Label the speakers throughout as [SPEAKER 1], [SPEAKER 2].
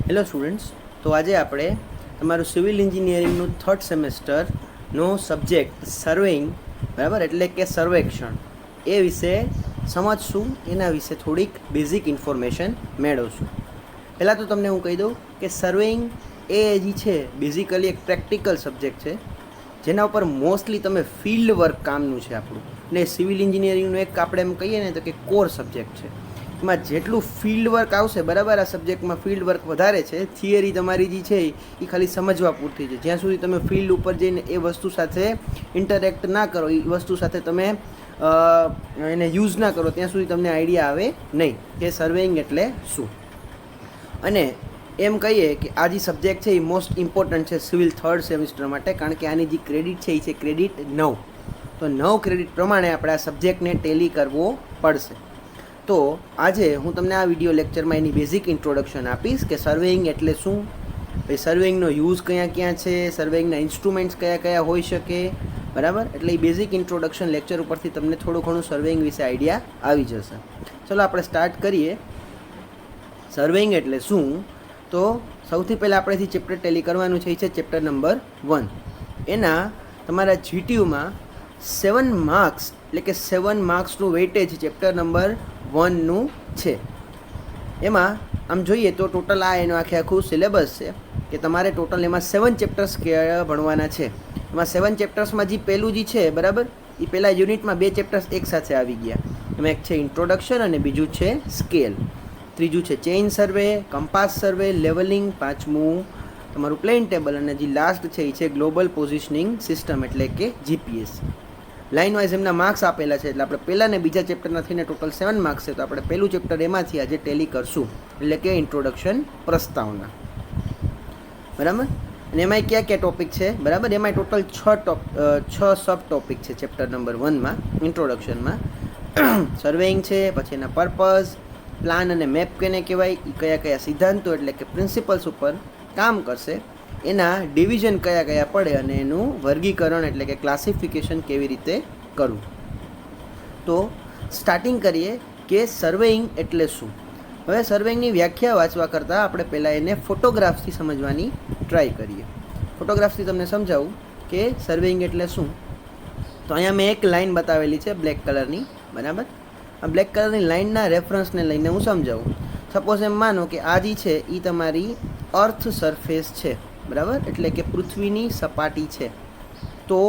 [SPEAKER 1] Hello students, તો આજે આપણે તમારું સિવિલ એન્જિનિયરિંગનું થર્ડ સેમેસ્ટરનો સબ્જેક્ટ સર્વેઇંગ, બરાબર, એટલે કે સર્વેક્ષણ, એ વિશે સમજશું. એના વિશે થોડીક બેઝિક ઇન્ફોર્મેશન મેળવશું. પહેલાં તો તમને હું કહી દઉં કે સર્વેઇંગ એ જે છે બેઝિકલી એક પ્રેક્ટિકલ સબ્જેક્ટ છે, જેના ઉપર મોસ્ટલી તમે ફિલ્ડ વર્ક કામનું છે આપણું. એટલે સિવિલ એન્જિનિયરિંગનું એક આપણે એમ કહીએ ને તો કે કોર સબ્જેક્ટ છે. એમાં જેટલું ફિલ્ડ વર્ક આવશે, બરાબર, આ સબ્જેક્ટમાં ફિલ્ડ વર્ક વધારે છે. થિયરી તમારી જે છે એ ખાલી સમજવા પૂરતી છે. જ્યાં સુધી તમે ફિલ્ડ ઉપર જઈને એ વસ્તુ સાથે ઇન્ટરેક્ટ ના કરો, એ વસ્તુ સાથે તમે એને યુઝ ના કરો, ત્યાં સુધી તમને આઈડિયા આવે નહીં કે સર્વેઇંગ એટલે શું. અને એમ કહીએ કે આ જે સબ્જેક્ટ છે એ મોસ્ટ ઇમ્પોર્ટન્ટ છે સિવિલ થર્ડ સેમિસ્ટર માટે, કારણ કે આની જે ક્રેડિટ છે એ છે ક્રેડિટ 9. તો 9 ક્રેડિટ પ્રમાણે આપણે આ સબ્જેક્ટને ટેલી કરવો પડશે. તો આજે હું તમને આ વિડીયો લેક્ચરમાં એની બેઝિક ઇન્ટ્રોડક્શન આપીશ કે સર્વેઇંગ એટલે શું, ભાઈ સર્વેઇંગનો યુઝ ક્યાં ક્યાં છે, સર્વેઇંગના ઇન્સ્ટ્રુમેન્ટ્સ કયા કયા હોઈ શકે, બરાબર. એટલે એ બેઝિક ઇન્ટ્રોડક્શન લેક્ચર ઉપરથી તમને થોડું ઘણું સર્વેઇંગ વિશે આઈડિયા આવી જશે. ચલો આપણે સ્ટાર્ટ કરીએ. સર્વેઇંગ એટલે શું? તો સૌથી પહેલાં આપણે જે ચેપ્ટર ટેલી કરવાનું છે એ છે ચેપ્ટર નંબર 1. એના તમારા જીટીયુમાં 7 માર્ક્સ, એટલે કે 7 માર્ક્સનું વેઇટેજ ચેપ્ટર નંબર 1નું છે. એમાં આમ જોઈએ તો ટોટલ આ એનું આખું સિલેબસ છે કે તમારે ટોટલ એમાં 7 ચેપ્ટર્સ ભણવાના છે. એમાં 7 ચેપ્ટર્સમાં જે પહેલું જે છે, બરાબર, એ પહેલાં યુનિટમાં 2 ચેપ્ટર્સ એકસાથે આવી ગયા. એમાં એક છે ઇન્ટ્રોડક્શન અને બીજું છે સ્કેલ. ત્રીજું છે ચેઇન સર્વે, કમ્પાસ સર્વે, લેવલિંગ. પાંચમું તમારું પ્લેન ટેબલ. અને જે લાસ્ટ છે એ છે ગ્લોબલ પોઝિશનિંગ સિસ્ટમ, એટલે કે જીપીએસ. લાઇન વાઇઝ એમના માર્ક્સ આપેલા છે. એટલે આપણે પહેલાં ને બીજા ચેપ્ટરના થઈને ટોટલ 7 માર્ક્સ છે. તો આપણે પહેલું ચેપ્ટર એમાંથી આજે ટેલી કરશું, એટલે કે ઇન્ટ્રોડક્શન, પ્રસ્તાવના, બરાબર. અને એમાંય કયા કયા ટોપિક છે, બરાબર, એમાંય ટોટલ 6 સબ ટોપિક છે ચેપ્ટર નંબર 1માં, ઇન્ટ્રોડક્શનમાં. સર્વેઇંગ છે, પછી એના પર્પઝ, પ્લાન અને મેપ કેને કહેવાય, એ કયા કયા સિદ્ધાંતો એટલે કે પ્રિન્સિપલ્સ ઉપર કામ કરશે, એના ડિવિઝન કયા કયા પડે અને એનું વર્ગીકરણ એટલે કે ક્લાસિફિકેશન કેવી રીતે કરવું. તો સ્ટાર્ટિંગ કરીએ કે સર્વેઇંગ એટલે શું. હવે સર્વેઇંગની વ્યાખ્યા વાંચવા કરતાં આપણે પહેલાં એને ફોટોગ્રાફ્સથી સમજવાની ટ્રાય કરીએ. ફોટોગ્રાફ્સથી તમને સમજાવું કે સર્વેઇંગ એટલે શું. તો અહીંયા મેં એક લાઇન બતાવેલી છે બ્લેક કલરની, બરાબર. આ બ્લેક કલરની લાઇનના રેફરન્સને લઈને હું સમજાવું. સપોઝ એમ માનો કે આ જે છે એ તમારી અર્થ સરફેસ છે, બરાબર, એટલે કે પૃથ્વીની સપાટી છે. તો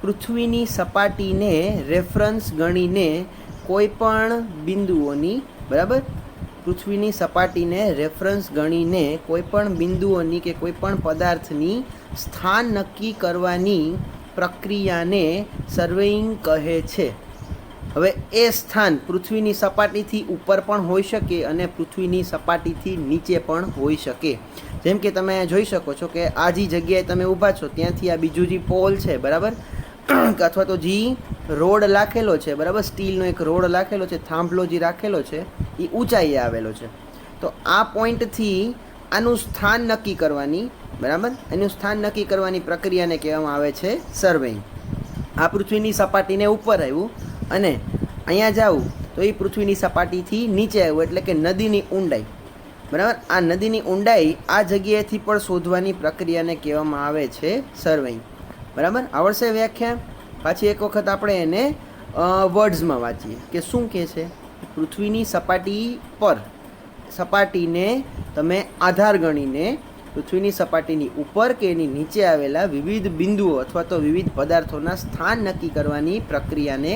[SPEAKER 1] પૃથ્વીની સપાટીને રેફરન્સ ગણીને કોઈ પણ બિંદુઓની, બરાબર, પૃથ્વીની સપાટીને રેફરન્સ ગણીને કોઈ પણ બિંદુઓની કે કોઈ પણ પદાર્થની સ્થાન નક્કી કરવાની પ્રક્રિયાને સર્વેઇંગ કહે છે. હવે એ સ્થાન પૃથ્વીની સપાટીથી ઉપર પણ હોઈ શકે અને પૃથ્વીની સપાટીથી નીચે પણ હોઈ શકે. જેમ કે તમે જોઈ શકો છો કે આ જે જગ્યાએ તમે ઊભા છો ત્યાંથી આ બીજું જે પોલ છે, બરાબર, અથવા તો જે રોડ રાખેલો છે, બરાબર, સ્ટીલનો એક રોડ રાખેલો છે, થાંભલો જે રાખેલો છે એ ઊંચાઈએ આવેલો છે. તો આ પોઈન્ટથી આનું સ્થાન નક્કી કરવાની, બરાબર, એનું સ્થાન નક્કી કરવાની પ્રક્રિયાને કહેવામાં આવે છે સર્વેઇંગ. આ પૃથ્વીની સપાટીને ઉપર આવ્યું અને અહીંયા જાઉં તો એ પૃથ્વીની સપાટીથી નીચે આવ્યું, એટલે કે નદીની ઊંડાઈ, બરાબર. આ નદીની ઊંડાઈ આ જગ્યાએથી પણ શોધવાની પ્રક્રિયાને કહેવામાં આવે છે સર્વેઇંગ, બરાબર. આવડશે વ્યાખ્યા? પાછી એક વખત આપણે એને વર્ડ્સમાં વાંચીએ કે શું કહે છે. પૃથ્વીની સપાટી પર, સપાટીને તમે આધાર ગણીને પૃથ્વીની સપાટીની ઉપર કે એની નીચે આવેલા વિવિધ બિંદુઓ અથવા તો વિવિધ પદાર્થોના સ્થાન નક્કી કરવાની પ્રક્રિયાને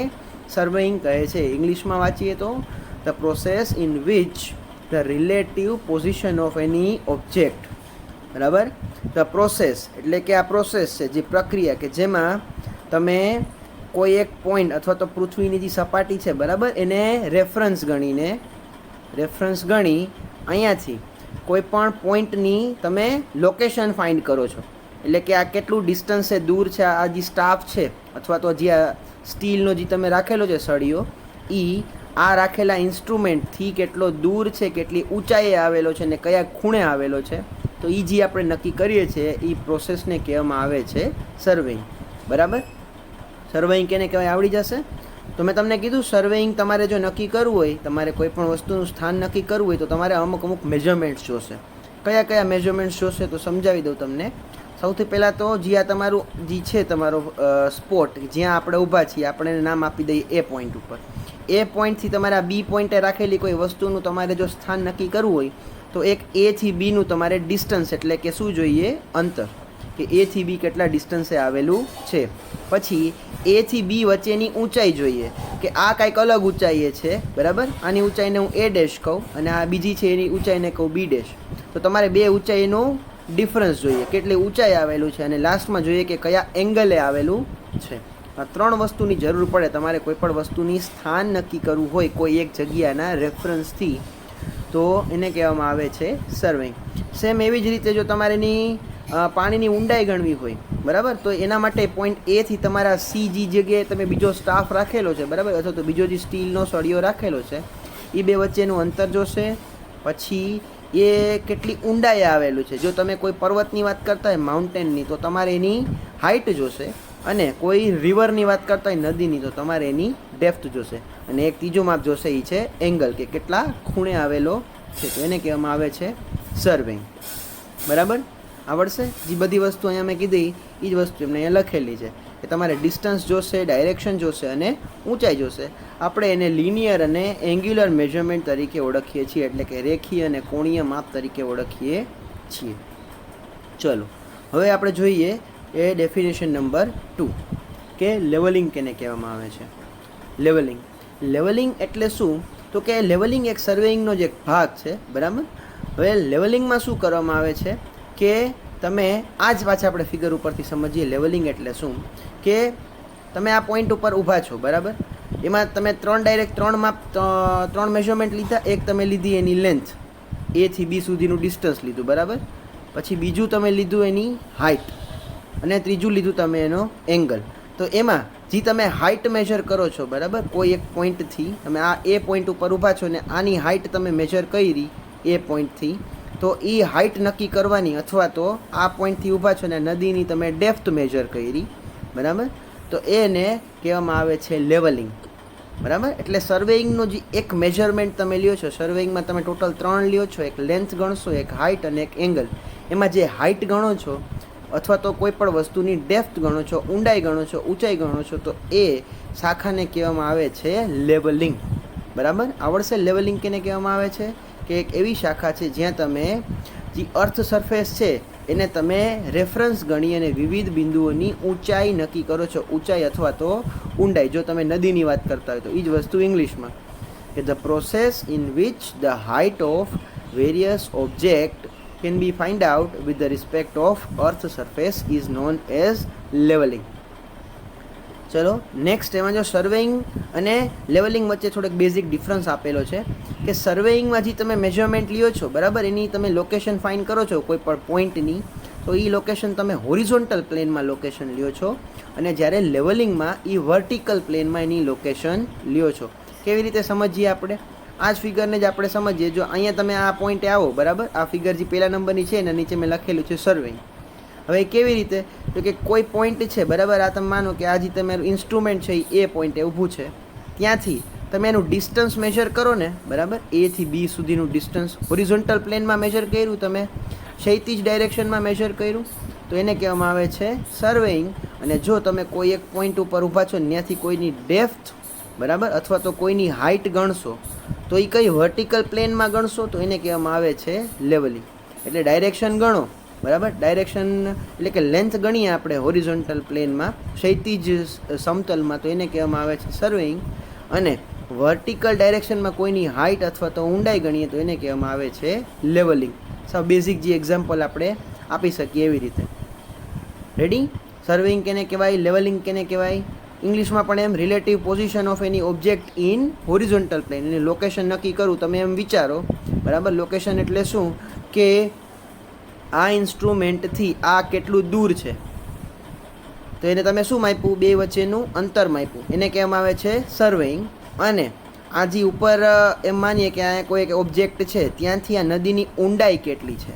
[SPEAKER 1] સર્વેઇંગ કહે છે. ઇંગ્લિશમાં વાંચીએ તો the process in which the relative position of any object, બરાબર. ધ પ્રોસેસ એટલે કે આ પ્રોસેસ છે, જે પ્રક્રિયા કે જેમાં તમે કોઈ એક પોઈન્ટ અથવા તો પૃથ્વીની જે સપાટી છે, બરાબર, એને રેફરન્સ ગણી અહીંયાથી કોઈ પણ પોઈન્ટની તમે લોકેશન ફાઇન્ડ કરો છો. એટલે કે આ કેટલું ડિસ્ટન્સે દૂર છે, આ જે સ્ટાફ છે અથવા તો જે આ સ્ટીલનો જે તમે રાખેલો છે સળીઓ, એ આ રાખેલા ઇન્સ્ટ્રુમેન્ટથી કેટલો દૂર છે, કેટલી ઊંચાઈએ આવેલો છે ને કયા ખૂણે આવેલો છે, તો એ જે આપણે નક્કી કરીએ છીએ એ પ્રોસેસને કહેવામાં આવે છે સર્વેઇંગ, બરાબર. સર્વેઇંગ કેને કહેવાય આવડી જશે. તો મેં તમને કીધું સર્વેઇંગ તમારે જો નક્કી કરવું હોય, તમારે કોઈ પણ વસ્તુનું સ્થાન નક્કી કરવું હોય તો તમારે અમુક મેજરમેન્ટ્સ જોશે. કયા કયા મેઝરમેન્ટ્સ જોશે તો સમજાવી દઉં તમને. સૌથી પહેલાં તો જે આ તમારું જે છે તમારો સ્પોટ જ્યાં આપણે ઊભા છીએ આપણે એને નામ આપી દઈએ એ પોઈન્ટ ઉપર. એ પોઈન્ટથી તમારે આ બી પોઈન્ટે રાખેલી કોઈ વસ્તુનું તમારે જો સ્થાન નક્કી કરવું હોય તો એક એથી બીનું તમારે ડિસ્ટન્સ એટલે કે શું જોઈએ અંતર, કે એથી બી કેટલા ડિસ્ટન્સે આવેલું છે. પછી એથી બી વચ્ચેની ઊંચાઈ જોઈએ કે આ કાંઈક અલગ ઊંચાઈએ છે, બરાબર. આની ઊંચાઈને હું એ ડેશ કહું અને આ બીજી છે એની ઊંચાઈને કહું બી ડેશ. તો તમારે બે ઊંચાઈનું ડિફરન્સ જોઈએ, કેટલી ઊંચાઈ આવેલું છે, અને લાસ્ટમાં જોઈએ કે કયા એંગલે આવેલું છે. આ ત્રણ વસ્તુની જરૂર પડે તમારે કોઈ પણ વસ્તુની સ્થાન નક્કી કરવું હોય કોઈ એક જગ્યાના રેફરન્સથી, તો એને કહેવામાં આવે છે સર્વેઇંગ. સેમ એવી જ રીતે જો તમારે એની પાણીની ઊંડાઈ ગણવી હોય, બરાબર, તો એના માટે પોઈન્ટ એથી તમારા સી જે જગ્યાએ તમે બીજો સ્ટાફ રાખેલો છે, બરાબર, અથવા તો બીજો જે સ્ટીલનો સળિયો રાખેલો છે એ બે વચ્ચેનું અંતર જોશે. પછી એ કેટલી ઊંડાઈ આવેલું છે. જો તમે કોઈ પર્વતની વાત કરતા હોય માઉન્ટેનની તો તમારે એની હાઇટ જોશે, અને કોઈ રિવરની વાત કરતા હોય નદીની તો તમારે એની ડેપ્થ જોશે. અને એક ત્રીજો માપ જોશે એ છે એંગલ, કે કેટલા ખૂણે આવેલો છે, તો એને કહેવામાં આવે છે સર્વેઇંગ. બરાબર, આવડશે? જે બધી વસ્તુ અહીંયા મેં કીધી એ જ વસ્તુ એમને અહીંયા લખેલી છે કે તમારે ડિસ્ટન્સ જોશે, ડાયરેક્શન જોશે અને ઊંચાઈ જોશે. આપણે એને લિનિયર અને એંગ્યુલર મેઝરમેન્ટ તરીકે ઓળખીએ છીએ, એટલે કે રેખીય અને કોણીય માપ તરીકે ઓળખીએ છીએ. ચલો હવે આપણે જોઈએ એ ડેફિનેશન નંબર 2 કે લેવલિંગ કેને કહેવામાં આવે છે. લેવલિંગ એટલે શું? તો કે લેવલિંગ એક સર્વેઇંગનો જ એક ભાગ છે, બરાબર. હવે લેવલિંગમાં શું કરવામાં આવે છે કે તમે આ જ પાછા આપણે ફિગર ઉપરથી સમજીએ લેવલિંગ એટલે શું. કે તમે આ પોઈન્ટ ઉપર ઊભા છો, બરાબર, એમાં તમે ત્રણ મેઝરમેન્ટ લીધા. એક તમે લીધી એની લેન્થ, એથી બી સુધીનું ડિસ્ટન્સ લીધું, બરાબર. પછી બીજું તમે લીધું એની હાઇટ, અને ત્રીજું લીધું તમે એનો એંગલ. તો એમાં જે તમે હાઇટ મેજર કરો છો, બરાબર, કોઈ એક પોઈન્ટથી તમે આ એ પોઈન્ટ ઉપર ઊભા છો ને આની હાઇટ તમે મેજર કરી એ પોઈન્ટથી, તો એ હાઇટ નક્કી કરવાની, અથવા તો આ પોઈન્ટથી ઊભા છો ને નદીની તમે ડેપ્થ મેજર કરી, બરાબર, તો એને કહેવામાં આવે છે લેવલિંગ. બરાબર. એટલે સર્વેઇંગનો જે એક મેજરમેન્ટ તમે લ્યો છો, સર્વેઇંગમાં તમે ટોટલ 3 લ્યો છો, એક લેન્થ ગણશો, એક હાઇટ અને એક એંગલ. એમાં જે હાઇટ ગણો છો અથવા તો કોઈ પણ વસ્તુની ડેપ્થ ગણો છો, ઊંડાઈ ગણો છો, ઊંચાઈ ગણો છો, તો એ શાખાને કહેવામાં આવે છે લેવલિંગ. બરાબર, આવડશે? લેવલિંગ કેને કહેવામાં આવે છે કે એક એવી શાખા છે જ્યાં તમે જે અર્થ સરફેસ છે એને તમે રેફરન્સ ગણી અને વિવિધ બિંદુઓની ઊંચાઈ નક્કી કરો છો, ઊંચાઈ અથવા તો ઊંડાઈ. જો તમે નદીની વાત કરતા હોય તો એ જ વસ્તુ ઇંગ્લિશમાં, કે the process in which the height of various object can be find out with the respect of earth surface is known as leveling. ચલો નેક્સ્ટ, એમાં જો સર્વેઇંગ અને લેવલિંગ વચ્ચે થોડોક બેઝિક ડિફરન્સ આપેલો છે કે સર્વેઇંગમાં જે તમે મેજરમેન્ટ લ્યો છો, બરાબર, એની તમે લોકેશન ફાઇન્ડ કરો છો કોઈ પણ પોઈન્ટની, તો એ લોકેશન તમે હોરિઝોન્ટલ પ્લેનમાં લોકેશન લ્યો છો, અને જ્યારે લેવલિંગમાં એ વર્ટિકલ પ્લેનમાં એની લોકેશન લ્યો છો. કેવી રીતે સમજીએ આપણે? આ જ ફિગરને જ આપણે સમજીએ. જો અહીંયા તમે આ પોઈન્ટે આવો, બરાબર, આ ફિગર જે પહેલા નંબરની છે એના નીચે મેં લખેલું છે સર્વેઇંગ. હવે કેવી રીતે? તો કે કોઈ પોઈન્ટ છે, બરાબર, આ તમે માનો કે આ જે તમારું ઇન્સ્ટ્રુમેન્ટ છે એ પોઈન્ટે ઊભું છે, ત્યાંથી તમે એનું ડિસ્ટન્સ મેજર કરો ને, બરાબર, એથી બી સુધીનું ડિસ્ટન્સ હોરિઝોન્ટલ પ્લેનમાં મેજર કર્યું, તમે ક્ષૈતિજ ડાયરેક્શનમાં મેજર કર્યું, તો એને કહેવામાં આવે છે સર્વેઇંગ. અને જો તમે કોઈ એક પોઈન્ટ ઉપર ઊભા છો ત્યાંથી કોઈની ડેપ્થ, બરાબર, અથવા તો કોઈની હાઇટ ગણશો, તો એ કઈ વર્ટિકલ પ્લેનમાં ગણશો, તો એને કહેવામાં આવે છે લેવલિંગ. એટલે ડાયરેક્શન ગણો, બરાબર, ડાયરેક્શન એટલે કે લેન્થ ગણીએ આપણે હોરિઝોન્ટલ પ્લેનમાં, ક્ષૈતિજ સમતલમાં, તો એને કહેવામાં આવે છે સર્વેઇંગ. અને વર્ટિકલ ડાયરેક્શનમાં કોઈની હાઇટ અથવા તો ઊંડાઈ ગણીએ તો એને કહેવામાં આવે છે લેવલિંગ. સાવ બેઝિક જે એક્ઝામ્પલ આપણે આપી શકીએ એવી રીતે. રેડી? સર્વેઇંગ કેને કહેવાય, લેવલિંગ કેને કહેવાય? ઇંગ્લિશમાં પણ એમ relative position of any object in horizontal plane. Any location નક્કી કરું, તમે એમ વિચારો, બરાબર. લોકેશન એટલે શું? કે આ ઇન્સ્ટ્રુમેન્ટથી આ કેટલું દૂર છે, તો એને તમે શું માપ્યું? બે વચ્ચેનું અંતર માપ્યું, એને કહેવામાં આવે છે સર્વેઇંગ. અને આ જે ઉપર એમ માનીએ કે આ કોઈ ઓબ્જેક્ટ છે, ત્યાંથી આ નદીની ઊંડાઈ કેટલી છે,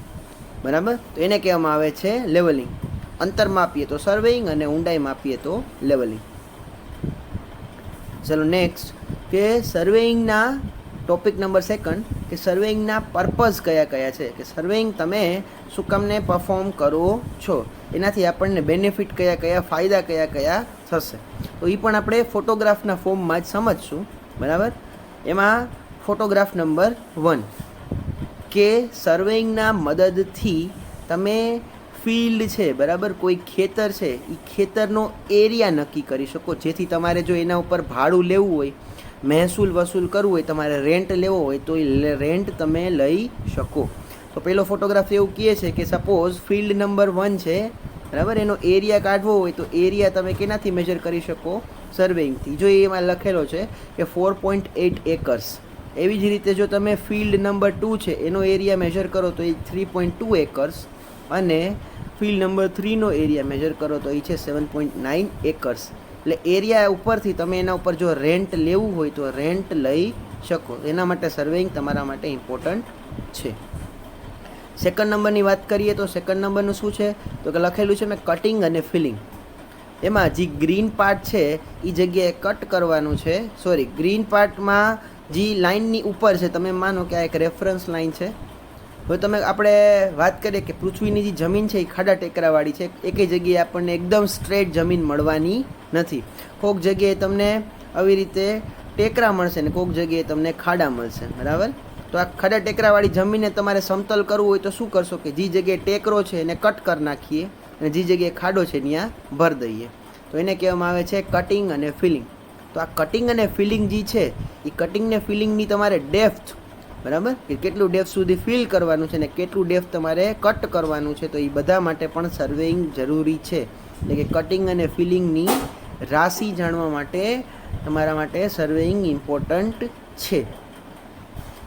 [SPEAKER 1] બરાબર, તો એને કહેવામાં આવે છે લેવલિંગ. અંતર માપીએ તો સર્વેઇંગ અને ઊંડાઈ માપીએ તો લેવલિંગ. ચલો નેક્સ્ટ, કે સર્વેઇંગના ટોપિક નંબર સેકન્ડ કે સર્વેઇંગના પર્પઝ કયા કયા છે, કે સર્વેઇંગ તમે શું કામને પરફોર્મ કરો છો, એનાથી આપણને બેનિફિટ કયા કયા, ફાયદા કયા કયા થશે, તો એ પણ આપણે ફોટોગ્રાફના ફોર્મમાં જ સમજશું. બરાબર. એમાં ફોટોગ્રાફ નંબર 1 કે સર્વેઇંગના મદદથી તમે ફિલ્ડ છે, બરાબર, કોઈ ખેતર છે, એ ખેતરનો એરિયા નક્કી કરી શકો, જેથી તમારે જો એના ઉપર ભાડું લેવું હોય, મહેસૂલ વસૂલ કરવું હોય, તમારે રેન્ટ લેવો હોય તો એ રેન્ટ તમે લઈ શકો. તો પહેલો ફોટોગ્રાફ એવું કહે છે કે સપોઝ ફિલ્ડ નંબર 1 છે, બરાબર, એનો એરિયા કાઢવો હોય તો એરિયા તમે કેનાથી મેજર કરી શકો? સર્વેઇંગથી. જો એમાં લખેલો છે કે 4.8 એકર્સ. એવી જ રીતે જો તમે ફિલ્ડ નંબર 2 છે એનો એરિયા મેજર કરો તો એ 3.2 એકર્સ, અને ફિલ્ડ નંબર 3નો એરિયા મેજર કરો તો એ છે 7.9 એકર્સ. એટલે એરિયા ઉપરથી તમે એના ઉપર જો રેન્ટ લેવું હોય તો રેન્ટ લઈ શકો. એના માટે સર્વેઇંગ તમારા માટે ઇમ્પોર્ટન્ટ છે. સેકન્ડ નંબરની વાત કરીએ તો સેકન્ડ નંબરનું શું છે તો કે લખેલું છે મેં કટિંગ અને ફિલિંગ. એમાં જે ગ્રીન પાર્ટ છે એ જગ્યાએ કટ કરવાનું છે. સોરી, ગ્રીન પાર્ટમાં જે લાઇનની ઉપર છે, તમે માનો કે આ એક રેફરન્સ લાઇન છે. હવે તમે આપણે વાત કરીએ કે પૃથ્વીની જે જમીન છે એ ખાડા ટેકરાવાળી છે, એકેય જગ્યાએ આપણને એકદમ સ્ટ્રેટ જમીન મળવાની નથી. કોઈક જગ્યાએ તમને આવી રીતે ટેકરા મળશે ને કોઈક જગ્યાએ તમને ખાડા મળશે. બરાબર. તો આ ખાડા ટેકરાવાળી જમીનને તમારે સમતલ કરવું હોય તો શું કરશો કે જે જગ્યાએ ટેકરો છે એને કટ કરી નાખીએ અને જે જગ્યાએ ખાડો છે ત્યાં ભર દઈએ. તો એને કહેવામાં આવે છે કટિંગ અને ફિલિંગ. તો આ કટિંગ અને ફિલિંગ જે છે એ કટિંગ ને ફિલિંગની તમારે ડેપ્થ, બરાબર, કે કેટલું ડેપ્થ સુધી ફિલ કરવાનું છે ને કેટલું ડેપ્થ તમારે કટ કરવાનું છે, તો એ બધા માટે પણ સર્વેઇંગ જરૂરી છે. એટલે કે કટિંગ અને ફિલિંગની રાશિ જાણવા માટે તમારા માટે સર્વેઇંગ ઇમ્પોર્ટન્ટ છે.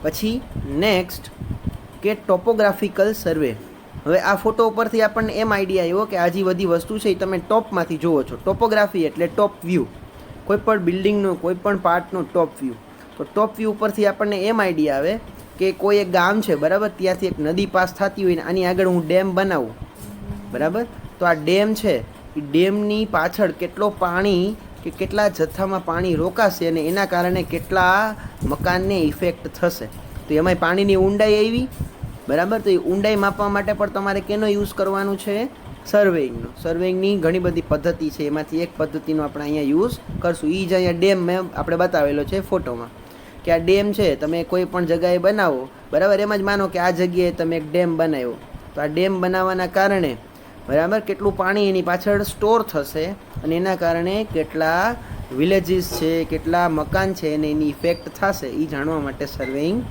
[SPEAKER 1] પછી નેક્સ્ટ કે ટોપોગ્રાફિકલ સર્વે. હવે આ ફોટો ઉપરથી આપણને એમ આઈડિયા આવ્યો કે આ જે બધી વસ્તુ છે એ તમે ટોપમાંથી જુઓ છો. ટોપોગ્રાફી એટલે ટોપ વ્યૂ, કોઈ પણ બિલ્ડિંગનો કોઈ પણ પાર્ટનો ટોપ વ્યૂ. તો ટોપ વ્યૂ ઉપરથી આપણને એમ આઈડિયા આવે કે કોઈ એક ગામ છે, બરાબર, ત્યાંથી એક નદી પાસ થતી હોય ને આની આગળ હું ડેમ બનાવું, બરાબર, તો આ ડેમ છે એ ડેમની પાછળ કેટલો પાણી કે કેટલા જથ્થામાં પાણી રોકાશે અને એના કારણે કેટલા મકાનને ઇફેક્ટ થશે. તો એમાંય પાણીની ઊંડાઈ આવી, બરાબર, તો એ ઊંડાઈ માપવા માટે પણ તમારે કેનો યુઝ કરવાનું છે? સર્વેઇંગનો. સર્વેઇંગની ઘણી બધી પદ્ધતિ છે, એમાંથી એક પદ્ધતિનો આપણે અહીંયા યુઝ કરશું. એ જ અહીંયા ડેમ મેં આપણે બતાવેલો છે ફોટોમાં કે આ ડેમ છે, તમે કોઈ પણ જગ્યાએ બનાવો, બરાબર, એમ જ માનો કે આ જગ્યાએ તમે એક ડેમ બનાવ્યો, તો આ ડેમ બનાવવાના કારણે, બરાબર, કેટલું પાણી એની પાછળ સ્ટોર થશે અને એના કારણે કેટલા વિલેજીસ છે, કેટલા મકાન છે અને એની ઇફેક્ટ થશે, એ જાણવા માટે સર્વેઇંગ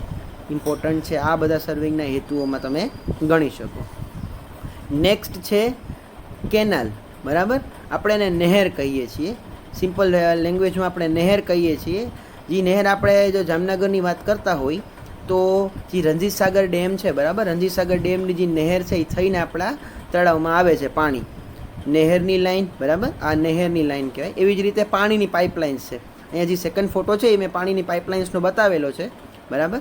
[SPEAKER 1] ઇમ્પોર્ટન્ટ છે. આ બધા સર્વેઇંગના હેતુઓમાં તમે ગણી શકો. નેક્સ્ટ છે કેનાલ. બરાબર, આપણે એને નહેર કહીએ છીએ. સિમ્પલ લેંગ્વેજમાં આપણે નહેર કહીએ છીએ. જે નહેર આપણે જો જામનગરની વાત કરતા હોય તો જે રણજીત સાગર ડેમ છે, બરાબર, રણજીત સાગર ડેમની જે નહેર છે એ થઈને આપણા તળાવમાં આવે છે પાણી. નહેરની લાઈન, બરાબર, આ નહેરની લાઈન કહેવાય. એવી જ રીતે પાણીની પાઇપલાઇન્સ છે. અહીંયા જે સેકન્ડ ફોટો છે એ મેં પાણીની પાઇપલાઇન્સનો બતાવેલો છે, બરાબર.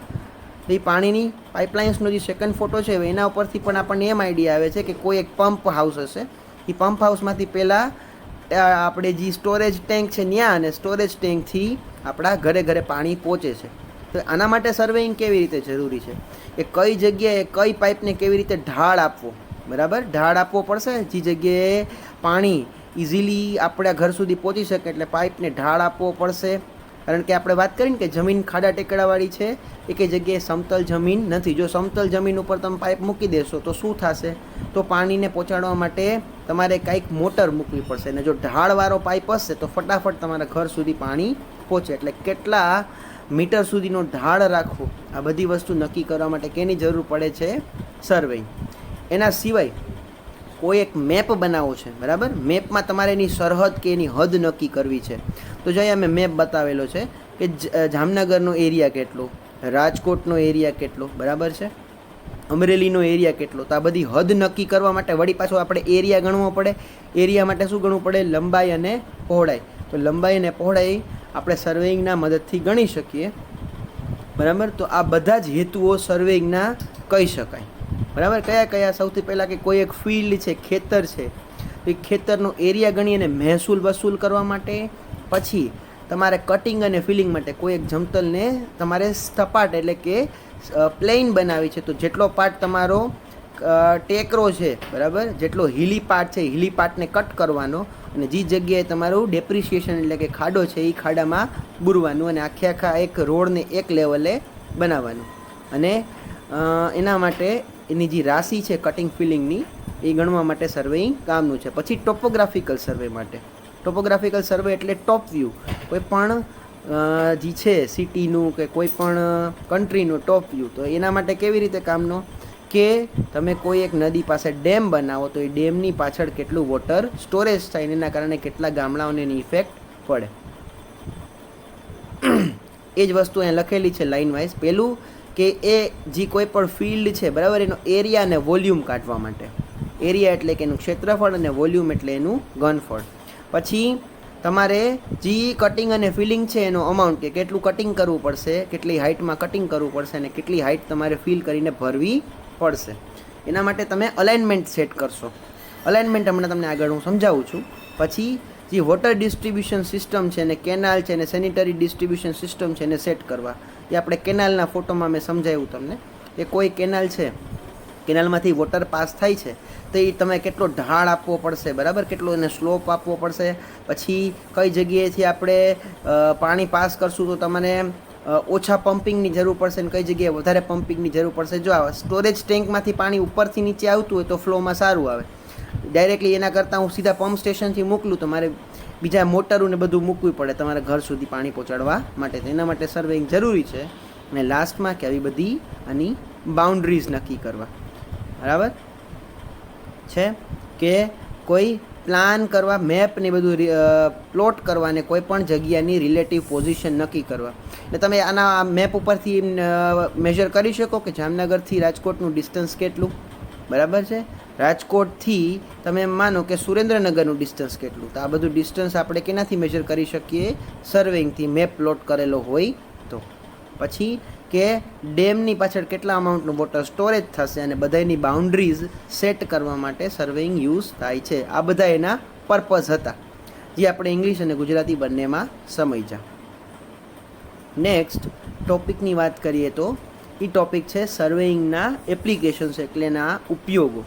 [SPEAKER 1] એ પાણીની પાઇપલાઇન્સનો જે સેકન્ડ ફોટો છે એના ઉપરથી પણ આપણને એમ આઈડિયા આવે છે કે કોઈ એક પંપ હાઉસ હશે. એ પંપ હાઉસમાંથી પહેલાં આપણે જે સ્ટોરેજ ટેન્ક છે ત્યાં અને સ્ટોરેજ ટેન્કથી આપણા ઘરે ઘરે પાણી પહોંચે છે. તો આના માટે સર્વેઇંગ કેવી રીતે જરૂરી છે કે કઈ જગ્યાએ કઈ પાઇપને કેવી રીતે ઢાળ આપવો, બરાબર, ઢાળ આપવો પડશે. જે જગ્યાએ પાણી ઇઝીલી આપણા ઘર સુધી પહોંચી શકે એટલે પાઇપને ઢાળ આપવો પડશે. કારણ કે આપણે વાત કરીને કે જમીન ખાડા ટેકડાવાળી છે, એક જગ્યાએ સમતલ જમીન નથી. જો સમતલ જમીન ઉપર તમે પાઇપ મૂકી દેશો તો શું થશે? તો પાણીને પહોંચાડવા માટે તમારે કાંઈક મોટર મૂકવી પડશે, અને જો ઢાળવાળો પાઇપ હશે તો ફટાફટ તમારા ઘર સુધી પાણી પહોંચે. એટલે કેટલા મીટર સુધીનો ઢાળ રાખવો, આ બધી વસ્તુ નક્કી કરવા માટે કેની જરૂર પડે છે? સર્વેઇંગ. એના સિવાય કોઈ એક મેપ બનાવવો છે, બરાબર, મેપમાં તમારે એની સરહદ કે એની હદ નક્કી કરવી છે. તો જો અહીંયા મેં મેપ બતાવેલો છે કે જામનગરનો એરિયા કેટલો, રાજકોટનો એરિયા કેટલો, બરાબર છે, અમરેલીનો એરિયા કેટલો. તો આ બધી હદ નક્કી કરવા માટે વળી પાછો આપણે એરિયા ગણવો પડે. એરિયા માટે શું ગણવું પડે? લંબાઈ અને પહોળાઈ. તો લંબાઈ અને પહોળાઈ આપણે સર્વેઇંગના મદદથી ગણી શકીએ, બરાબર. તો આ બધા જ હેતુઓ સર્વેઇંગના કહી શકાય, બરાબર. કયા કયા? સૌથી પહેલાં કે કોઈ એક ફિલ્ડ છે, ખેતર છે, એ ખેતરનો એરિયા ગણી અને મહેસૂલ વસૂલ કરવા માટે. પછી તમારે કટિંગ અને ફિલિંગ માટે કોઈ એક જમતલને તમારે સપાટ એટલે કે પ્લેન બનાવી છે, તો જેટલો પાર્ટ તમારો ટેકરો છે, બરાબર, જેટલો હિલી પાર્ટ છે, હિલી પાર્ટને કટ કરવાનો અને જે જગ્યાએ તમારું ડેપ્રિસિએશન એટલે કે ખાડો છે એ ખાડામાં બુરવાનું અને આખા એક રોડને એક લેવલે બનાવવાનું. અને એના માટે એની જે રાશિ છે કટિંગ ફિલિંગની એ ગણવા માટે સર્વેઈંગ કામનું છે. પછી ટોપોગ્રાફિકલ સર્વે માટે, ટોપોગ્રાફિકલ સર્વે એટલે ટોપ વ્યૂ, કોઈ પણ જે છે સિટીનું કે કોઈ પણ કન્ટ્રીનું ટોપ વ્યૂ. તો એના માટે કેવી રીતે કામનો કે તમે કોઈ એક નદી પાસે ડેમ બનાવો તો એ ડેમની પાછળ કેટલું વોટર સ્ટોરેજ થાય એના કારણે કેટલા ગામડાઓને એની ઇફેક્ટ પડે. એ જ વસ્તુ અહીંયા લખેલી છે લાઇન વાઇઝ. પહેલું કે એ જે કોઈ પણ ફિલ્ડ છે, બરાબર, એનો એરિયા અને વોલ્યુમ કાઢવા માટે. એરિયા એટલે કે એનું ક્ષેત્રફળ અને વોલ્યુમ એટલે એનું ઘનફળ. પછી તમારે જે કટિંગ અને ફિલિંગ છે એનો અમાઉન્ટ કે કેટલું કટિંગ કરવું પડશે, કેટલી હાઇટમાં કટિંગ કરવું પડશે અને કેટલી હાઇટ તમારે ફિલ કરીને ભરવી પડશે. એના માટે તમે અલાઇનમેન્ટ સેટ કરશો. અલાઇનમેન્ટ હમણાં તમને આગળ હું સમજાવું છું. પછી જે વોટર ડિસ્ટ્રીબ્યુશન સિસ્ટમ છે અને કેનાલ છે અને સેનિટરી ડિસ્ટ્રીબ્યુશન સિસ્ટમ છે એને સેટ કરવા. એ આપણે કેનાલના ફોટોમાં મેં સમજાવ્યું તમને કે કોઈ કેનાલ છે, કેનાલમાંથી વોટર પાસ થાય છે તો એ તમે કેટલો ઢાળ આપવો પડશે, બરાબર, કેટલો એને સ્લોપ આપવો પડશે. પછી કઈ જગ્યાએથી આપણે પાણી પાસ કરશું તો તમને ઓછા પમ્પિંગની જરૂર પડશે ને કઈ જગ્યાએ વધારે પમ્પિંગની જરૂર પડશે. જો આ સ્ટોરેજ ટેન્કમાંથી પાણી ઉપરથી નીચે આવતું હોય તો ફ્લોમાં સારું આવે. ડાયરેક્ટલી એના કરતાં હું સીધા પંપ સ્ટેશનથી મોકલું તો મારે બીજા મોટરોને બધું મૂકવું પડે તમારા ઘર સુધી પાણી પહોંચાડવા માટે. એના માટે સર્વેઇંગ જરૂરી છે. અને લાસ્ટમાં કે આવી બધી આની બાઉન્ડ્રીઝ નક્કી કરવા, બરાબર છે, કે કોઈ પ્લાન કરવા, મેપ ને બધું પ્લોટ કરવા અને કોઈ પણ જગ્યાની રિલેટિવ પોઝિશન નક્કી કરવા. એટલે તમે આના મેપ ઉપરથી મેજર કરી શકો કે જામનગરથી રાજકોટનું ડિસ્ટન્સ કેટલું, બરાબર છે. રાજકોટથી તમે માનો કે સુરેન્દ્રનગરનું ડિસ્ટન્સ કેટલું. તો આ બધું ડિસ્ટન્સ આપણે કેનાથી મેજર કરી શકીએ? સર્વેઇંગથી, મેપ પ્લોટ કરેલો હોય તો. પછી કે ડેમની પાછળ કેટલા અમાઉન્ટનું વોટર સ્ટોરેજ થશે અને બધાની બાઉન્ડ્રીઝ સેટ કરવા માટે સર્વેઇંગ યુઝ થાય છે. આ બધા એના પર્પઝ હતા જે આપણે ઇંગ્લિશ અને ગુજરાતી બંનેમાં સમજ્યા. નેક્સ્ટ ટોપિકની વાત કરીએ તો એ ટોપિક છે સર્વેઇંગના એપ્લિકેશન્સ એટલે એના ઉપયોગો.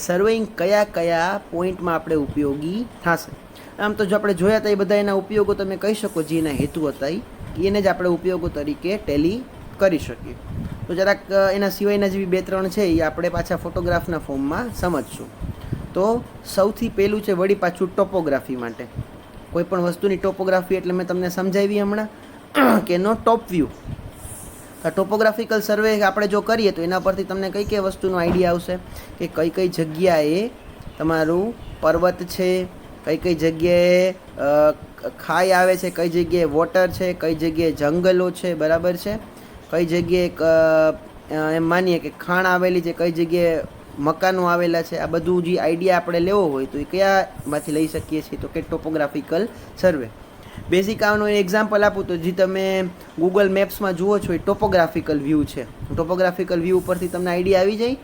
[SPEAKER 1] સર્વેઇંગ કયા કયા પોઈન્ટમાં આપણે ઉપયોગી થશે. આમ તો જો આપણે જોયા હતા એ બધા એના ઉપયોગો તમે કહી શકો જે એના હેતુ હતા એને જ આપણે ઉપયોગો તરીકે ટેલી કરી શકીએ. તો જરાક એના સિવાયના જે 2-3 છે એ આપણે પાછા ફોટોગ્રાફના ફોર્મમાં સમજશું. તો સૌથી પહેલું છે વળી પાછું ટોપોગ્રાફી માટે. કોઈ પણ વસ્તુની ટોપોગ્રાફી એટલે મેં તમને સમજાવી હમણાં કે એનો ટોપ વ્યૂ. ટોપોગ્રાફિકલ સર્વે આપણે જો કરીએ તો એના પરથી તમને કઈ કઈ વસ્તુનો આઈડિયા આવશે કે કઈ કઈ જગ્યાએ તમારું પર્વત છે, કઈ કઈ જગ્યાએ ખાઈ આવે છે, કઈ જગ્યાએ વોટર છે, કઈ જગ્યાએ જંગલો છે, બરાબર છે, કઈ જગ્યાએ એમ માનીએ કે ખાણ આવેલી છે, કઈ જગ્યાએ મકાનો આવેલા છે. આ બધું જે આઈડિયા આપણે લેવો હોય તો એ કયામાંથી લઈ શકીએ છીએ? તો કે ટોપોગ્રાફિકલ સર્વે. બેઝિક આનું એક્ઝામ્પલ આપું તો જે તમે ગૂગલ મેપ્સમાં જુઓ છો એ ટોપોગ્રાફિકલ વ્યૂ છે. ટોપોગ્રાફિકલ વ્યૂ ઉપરથી તમને આઈડિયા આવી જાય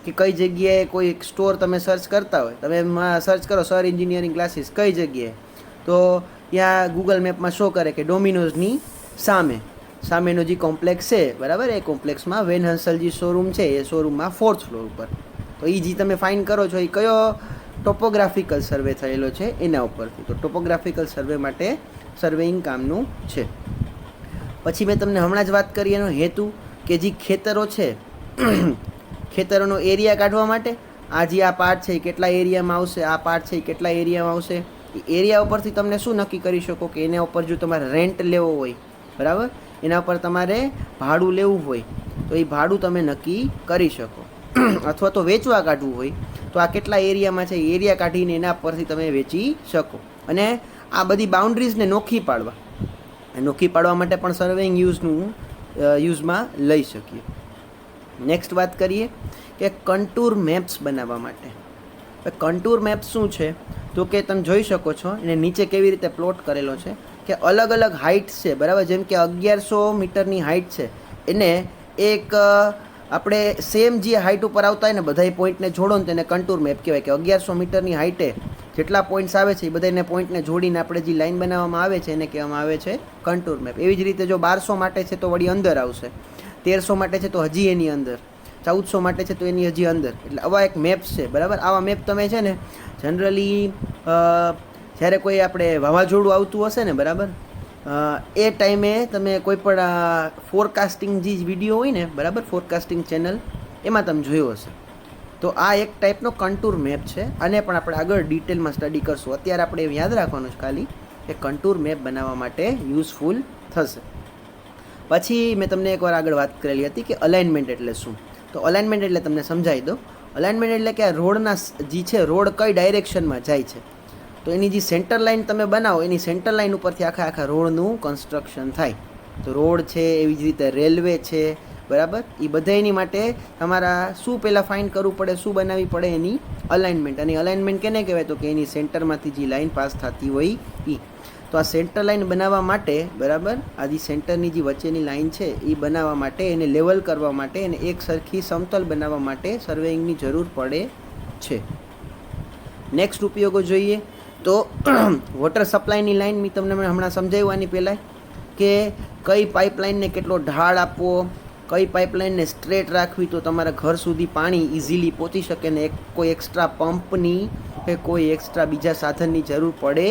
[SPEAKER 1] કે કઈ જગ્યાએ કોઈ એક સ્ટોર તમે સર્ચ કરતા હોય, તમે એમાં સર્ચ કરો સર એન્જિનિયરિંગ ક્લાસીસ કઈ જગ્યાએ, તો ત્યાં ગૂગલ મેપમાં શો કરે કે ડોમિનોઝની સામેનો જે કોમ્પ્લેક્સ છે, બરાબર, એ કોમ્પ્લેક્સમાં વેન હંસલજી શોરૂમ છે એ શોરૂમમાં 4th ફ્લોર ઉપર. તો એ જે તમે ફાઇન કરો છો એ કયો ટોપોગ્રાફિકલ સર્વે થયેલો છે એના ઉપરથી. તો ટોપોગ્રાફિકલ સર્વે માટે સર્વેઇંગ કામનું છે. પછી મેં તમને હમણાં જ વાત કરી એનો હેતુ કે જે ખેતરો છે ખેતરોનો એરિયા કાઢવા માટે આ જે આ પાર્ટ છે એ કેટલા એરિયામાં આવશે, આ પાર્ટ છે એ કેટલા એરિયામાં આવશે. એ એરિયા ઉપરથી તમને શું નક્કી કરી શકો કે એના ઉપર જો તમારે રેન્ટ લેવો હોય, બરાબર, એના ઉપર તમારે ભાડું લેવું હોય તો એ ભાડું તમે નક્કી કરી શકો. અથવા તો વેચવા કાઢવું હોય તો આ કેટલા એરિયામાં છે એ એરિયા કાઢીને એના પરથી તમે વેચી શકો. અને આ બધી બાઉન્ડ્રીઝને નોખી પાડવા માટે પણ સર્વેઇંગ યુઝમાં લઈ શકીએ. નેક્સ્ટ વાત કરીએ કે કન્ટુર મેપ્સ બનાવવા માટે. કન્ટુર મેપ્સ શું છે તો કે તમે જોઈ શકો છો એને નીચે કેવી રીતે પ્લોટ કરેલો છે કે અલગ અલગ હાઇટ છે, બરાબર. જેમ કે 1100 મીટરની હાઇટ છે એને એક આપણે સેમ જે હાઇટ ઉપર આવતા હોય ને બધા પોઈન્ટને જોડો ને તેને કન્ટુર મેપ કહેવાય કે 1100 મીટરની હાઇટે જેટલા પોઈન્ટ્સ આવે છે એ બધાને પોઈન્ટને જોડીને આપણે જે લાઈન બનાવવામાં આવે છે એને કહેવામાં આવે છે કન્ટુર મેપ. એવી જ રીતે જો 1200 માટે છે તો વળી અંદર આવશે, 1300 માટે છે તો હજી એની અંદર, 1400 માટે છે તો એની હજી અંદર. એટલે આવા એક મેપ્સ છે, બરાબર. આવા મેપ તમે છે ને જનરલી જ્યારે કોઈ આપણે વાવાઝોડું આવતું હશે ને, બરાબર, એ ટાઈમે તમે કોઈ પણ ફોરકાસ્ટિંગ જે વિડીયો હોય ને, બરાબર, ફોરકાસ્ટિંગ ચેનલ, એમાં તમે જોયો હશે. તો આ એક ટાઈપનો કન્ટુર મેપ છે. આને પણ આપણે આગળ ડિટેલમાં સ્ટડી કરશું. અત્યારે આપણે એ યાદ રાખવાનું છે ખાલી કે કન્ટુર મેપ બનાવવા માટે યુઝફુલ થશે. પછી મેં તમને એકવાર આગળ વાત કરેલી હતી કે અલાઇનમેન્ટ એટલે શું. તો અલાઇનમેન્ટ એટલે તમને સમજાવી દો. અલાઇનમેન્ટ એટલે કે આ રોડના જે છે, રોડ કઈ ડાયરેક્શનમાં જાય છે, તો એની જે સેન્ટર લાઇન તમે બનાવો એની સેન્ટર લાઇન ઉપરથી આખા રોડનું કન્સ્ટ્રક્શન થાય. તો રોડ છે, એવી જ રીતે રેલવે છે, બરાબર, એ બધા એની માટે તમારા શું પહેલાં ફાઇન કરવું પડે, શું બનાવવી પડે, એની અલાઇનમેન્ટ. અને અલાઇનમેન્ટ કેને કહેવાય? તો કે એની સેન્ટરમાંથી જે લાઇન પાસ થતી હોય એ. તો આ સેન્ટર લાઇન બનાવવા માટે, બરાબર, આ જે સેન્ટરની જે વચ્ચેની લાઇન છે એ બનાવવા માટે, એને લેવલ કરવા માટે, એને એક સરખી સમતલ બનાવવા માટે સર્વેઇંગની જરૂર પડે છે. નેક્સ્ટ ઉપયોગો જોઈએ તો વોટર સપ્લાયની લાઇન મેં તમને હમણાં સમજાવ્યું આની પહેલાં કે કઈ પાઇપલાઇનને કેટલો ઢાળ આપવો, કઈ પાઇપલાઇનને સ્ટ્રેટ રાખવી તો તમારા ઘર સુધી પાણી ઇઝીલી પહોંચી શકે ને કોઈ એક્સ્ટ્રા પંપની કે કોઈ એક્સ્ટ્રા બીજા સાધનની જરૂર પડે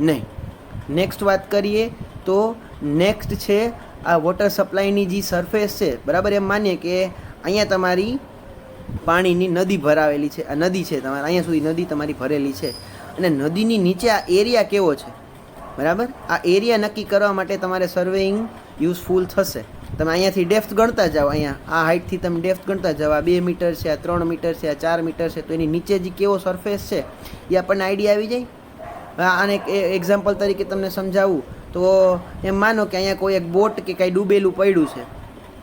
[SPEAKER 1] નહીં. નેક્સ્ટ વાત કરીએ તો નેક્સ્ટ છે આ વોટર સપ્લાયની જે સરફેસ છે, બરાબર, એમ માનીએ કે અહીંયા તમારી પાણીની નદી ભરાવેલી છે, આ નદી છે તમારે, અહીંયા સુધી નદી તમારી ભરેલી છે અને નદીની નીચે આ એરિયા કેવો છે, બરાબર. આ એરિયા નક્કી કરવા માટે તમારે સર્વેઇંગ યુઝફુલ થશે. તમે અહીંયાથી ડેપ્થ ગણતા જાઓ, અહીંયા આ હાઇટથી તમે ડેપ્થ ગણતા જાઓ, આ 2 મીટર છે, આ 3 મીટર છે, આ 4 મીટર છે, તો એની નીચે જે કેવો સરફેસ છે એ આપણને આઈડિયા આવી જાય. આને એક્ઝામ્પલ તરીકે તમને સમજાવું તો એમ માનો કે અહીંયા કોઈ એક બોટ કે કાંઈ ડૂબેલું પડ્યું છે,